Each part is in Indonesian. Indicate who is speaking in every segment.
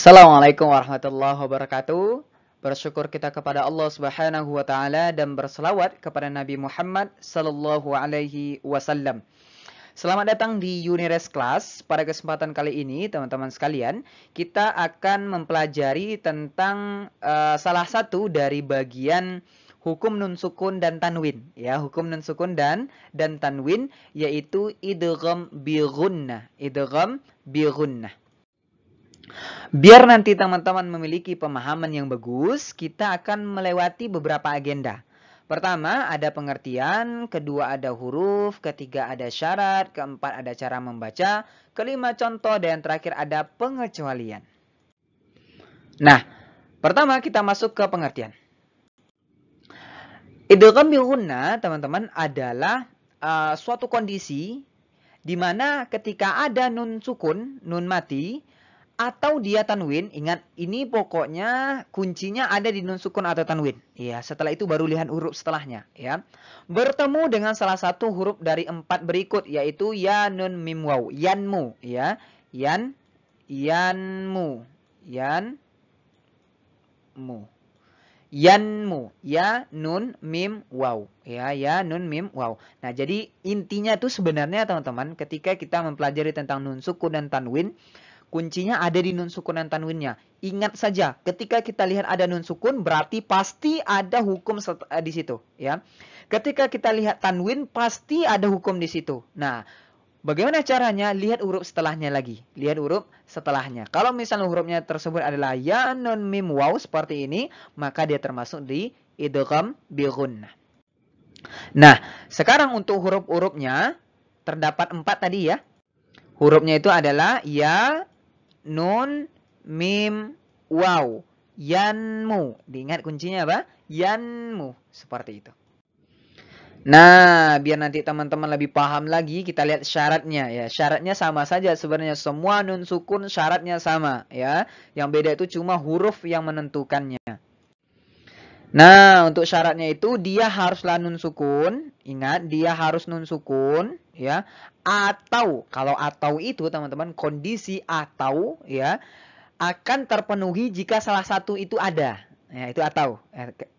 Speaker 1: Assalamualaikum warahmatullahi wabarakatuh. Bersyukur kita kepada Allah Subhanahu wa taala dan berselawat kepada Nabi Muhammad sallallahu alaihi wasallam. Selamat datang di Unires Class. Pada kesempatan kali ini, teman-teman sekalian, kita akan mempelajari tentang salah satu dari bagian hukum nun sukun dan tanwin, ya, hukum nun sukun dan tanwin, yaitu idgham bi gunnah. Idgham bi gunnah. Biar nanti teman-teman memiliki pemahaman yang bagus, kita akan melewati beberapa agenda. Pertama, ada pengertian, kedua ada huruf, ketiga ada syarat, keempat ada cara membaca, kelima contoh, dan terakhir ada pengecualian. Nah, pertama kita masuk ke pengertian. Idgham bil gunnah, teman-teman, adalah suatu kondisi di mana ketika ada nun sukun, nun mati, atau dia tanwin, ingat ini pokoknya kuncinya ada di nun sukun atau tanwin. Ya, setelah itu baru lihat huruf setelahnya, ya. Bertemu dengan salah satu huruf dari 4 berikut, yaitu ya, nun, mim, waw. Yanmu, ya. Yanmu. Yanmu, ya, nun, mim, waw. Ya, nun, mim, waw. Nah, jadi intinya itu sebenarnya teman-teman, ketika kita mempelajari tentang nun sukun dan tanwin, kuncinya ada di nun sukun dan tanwinnya. Ingat saja, ketika kita lihat ada nun sukun, berarti pasti ada hukum di situ, ya. Ketika kita lihat tanwin, pasti ada hukum di situ. Nah, bagaimana caranya? Lihat huruf setelahnya lagi. Lihat huruf setelahnya. Kalau misalnya hurufnya tersebut adalah ya, nun, mim, waw seperti ini, maka dia termasuk di idgham bi gunnah. Nah, sekarang untuk huruf-hurufnya terdapat 4 tadi, ya. Hurufnya itu adalah ya, nun, mim, waw. Yanmu. Diingat kuncinya apa? Yanmu. Seperti itu. Nah, biar nanti teman-teman lebih paham lagi, kita lihat syaratnya, ya. Syaratnya sama saja sebenarnya, semua nun sukun syaratnya sama, ya. Yang beda itu cuma huruf yang menentukannya. Nah, untuk syaratnya itu dia haruslah nun sukun. Ingat, dia harus nun sukun, ya. Atau, kalau atau itu teman-teman, kondisi atau, ya, akan terpenuhi jika salah satu itu ada. Ya, itu atau.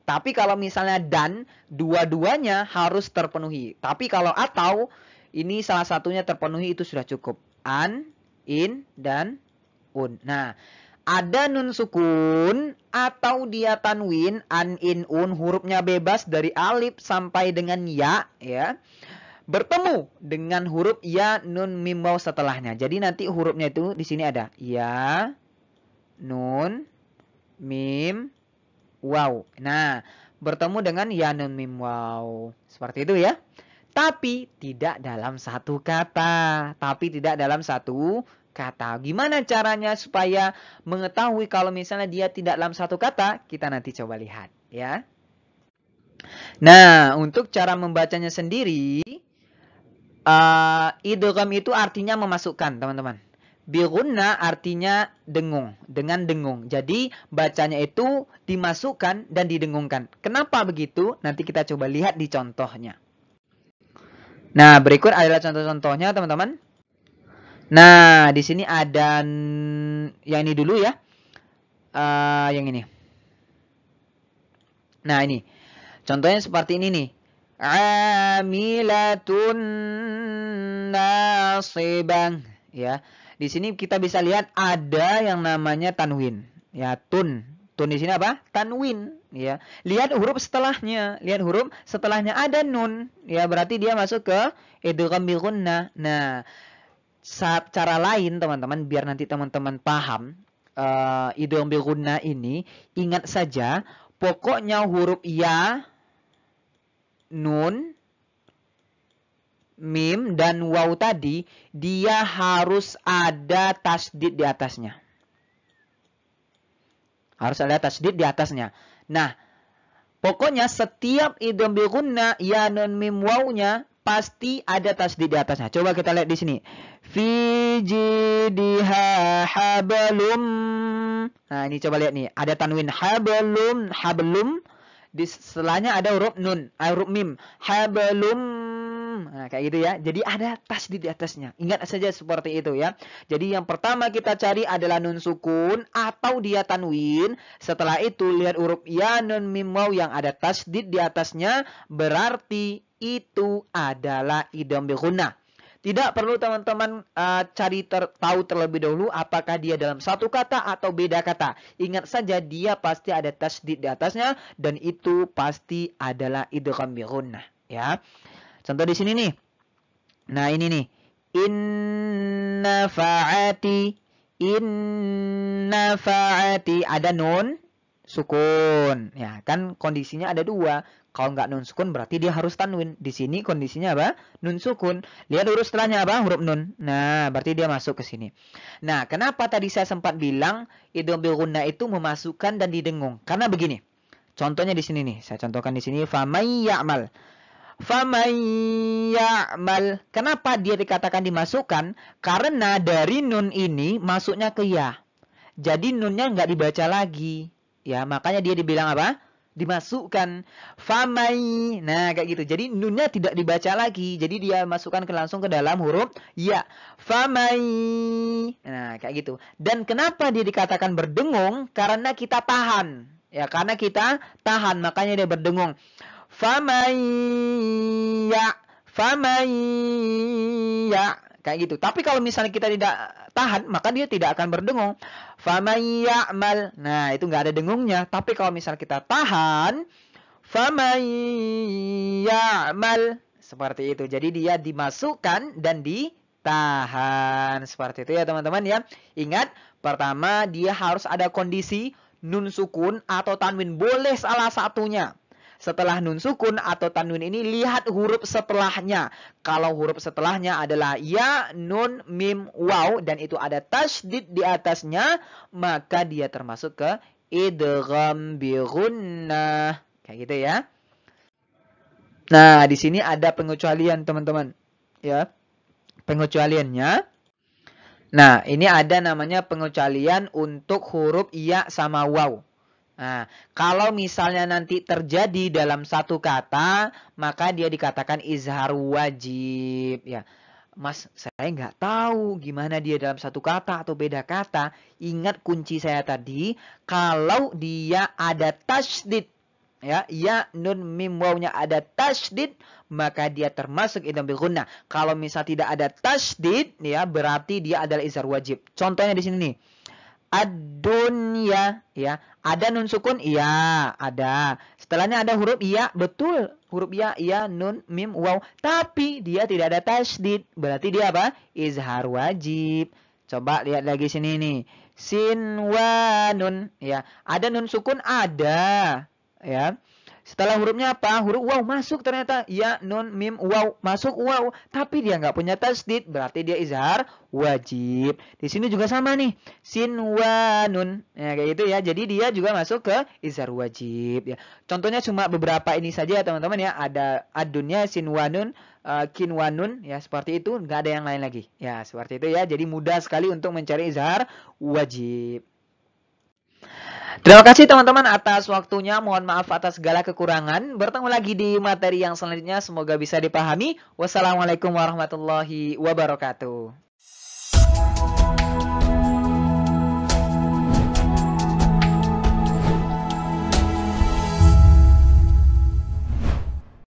Speaker 1: Tapi kalau misalnya dan, dua-duanya harus terpenuhi. Tapi kalau atau, ini salah satunya terpenuhi, itu sudah cukup. An, in, dan un. Nah, ada nun sukun atau dia tanwin, an, in, un, hurufnya bebas dari alif sampai dengan ya, ya. Bertemu dengan huruf ya, nun, mim, waw setelahnya. Jadi nanti hurufnya itu di sini ada ya, nun, mim, waw. Nah, bertemu dengan ya, nun, mim, waw. Seperti itu, ya. Tapi tidak dalam satu kata. Gimana caranya supaya mengetahui kalau misalnya dia tidak dalam satu kata? Kita nanti coba lihat, ya. Nah, untuk cara membacanya sendiri, idgham itu artinya memasukkan, teman-teman. Bi gunnah artinya dengung, dengan dengung. Jadi bacanya itu dimasukkan dan didengungkan. Kenapa begitu? Nanti kita coba lihat di contohnya. Nah, berikut adalah contoh-contohnya, teman-teman. Nah, di sini ada yang ini dulu, ya. Yang ini. Nah, ini. Contohnya seperti ini nih. Amilatun nasibah, ya. Di sini kita bisa lihat ada yang namanya tanwin, ya, tun. Tun di sini apa? Tanwin, ya. Lihat huruf setelahnya. Ada nun, ya, berarti dia masuk ke idgham bi gunnah. Nah, cara lain teman-teman biar nanti teman-teman paham idgham bi gunnah ini, ingat saja pokoknya huruf ya, nun, mim, dan waw tadi, dia harus ada tasdid di atasnya. Nah, pokoknya setiap idgham bi gunnah, ya, nun, mim, wawnya pasti ada tasdid di atasnya. Coba kita lihat di sini. Fi jidha hablum. Nah, ini coba lihat nih, ada tanwin hablum. Di setelahnya ada huruf nun, huruf mim. Hablum Nah, kayak gitu ya. Jadi ada tasdid di atasnya. Ingat saja seperti itu ya. Jadi yang pertama kita cari adalah nun sukun atau dia tanwin. Setelah itu lihat huruf ya, nun, mim, waw yang ada tasdid di atasnya. Berarti itu adalah idgham bi gunnah. Tidak perlu teman-teman tahu terlebih dahulu apakah dia dalam satu kata atau beda kata. Ingat saja dia pasti ada tasdid di atasnya dan itu pasti adalah idgham bi gunnah ya. Contoh di sini nih. Nah, ini nih. Inna fa'ati ada nun sukun. Ya, kan kondisinya ada dua. Kalau nggak nun sukun berarti dia harus tanwin. Di sini kondisinya apa? Nun sukun. Lihat huruf setelahnya apa? Huruf nun. Nah, berarti dia masuk ke sini. Nah, kenapa tadi saya sempat bilang idgham bil gunnah itu memasukkan dan didengung? Karena begini. Contohnya di sini nih. Saya contohkan di sini famay ya'mal. Famay ya'mal. Kenapa dia dikatakan dimasukkan? Karena dari nun ini masuknya ke ya. Jadi nunnya nggak dibaca lagi. Ya, makanya dia dibilang apa? Dimasukkan. Famai. Nah, kayak gitu. Jadi nunnya tidak dibaca lagi. Jadi dia masukkan langsung ke dalam huruf ya. Famai. Nah, kayak gitu. Dan kenapa dia dikatakan berdengung? Karena kita tahan. Ya, karena kita tahan. Makanya dia berdengung. Famai ya. Famai ya. Kayak gitu. Tapi kalau misalnya kita tidak tahan, maka dia tidak akan berdengung. Famay ya'mal. Nah, itu nggak ada dengungnya. Tapi kalau misalnya kita tahan, famay ya'mal. Seperti itu. Jadi dia dimasukkan dan ditahan. Seperti itu ya teman-teman ya. Ingat, pertama dia harus ada kondisi nun sukun atau tanwin. Boleh salah satunya. Setelah nun sukun atau tanwin ini, lihat huruf setelahnya. Kalau huruf setelahnya adalah ya, nun, mim, waw, dan itu ada tasdid di atasnya, maka dia termasuk ke idgham bi gunnah. Kayak gitu ya. Nah, di sini ada pengecualian teman-teman. Ya, pengecualiannya. Nah, ini ada namanya pengecualian untuk huruf ya sama waw. Nah, kalau misalnya nanti terjadi dalam satu kata, maka dia dikatakan izhar wajib. Ya, Mas, saya nggak tahu gimana dia dalam satu kata atau beda kata. Ingat kunci saya tadi, kalau dia ada tasydid, ya nun mim wawnya ada tasydid, maka dia termasuk idgham bil gunnah. Kalau misal tidak ada tasydid, ya berarti dia adalah izhar wajib. Contohnya di sini nih. Ad-dunya, ya. Ada nun sukun? Iya, ada. Setelahnya ada huruf iya, betul. Huruf iya, nun, mim, waw. Tapi dia tidak ada tasydid. Berarti dia apa? Izhar wajib. Coba lihat lagi sini nih. Sin wa nun, ya. Ada nun sukun? Ada. Ya. Setelah hurufnya apa? Huruf waw masuk ternyata. Ya, nun, mim, waw. Masuk waw. Tapi dia nggak punya tasydid. Berarti dia izhar wajib. Di sini juga sama nih. Sin, wa, nun. Ya, kayak gitu ya. Jadi dia juga masuk ke izhar wajib. Ya. Contohnya cuma beberapa ini saja ya teman-teman ya. Ada ad-dunya, sin, wa, nun, kin, wa, nun. Ya, seperti itu. Nggak ada yang lain lagi. Ya, seperti itu ya. Jadi mudah sekali untuk mencari izhar wajib. Terima kasih teman-teman atas waktunya. Mohon maaf atas segala kekurangan. Bertemu lagi di materi yang selanjutnya. Semoga bisa dipahami. Wassalamualaikum warahmatullahi wabarakatuh.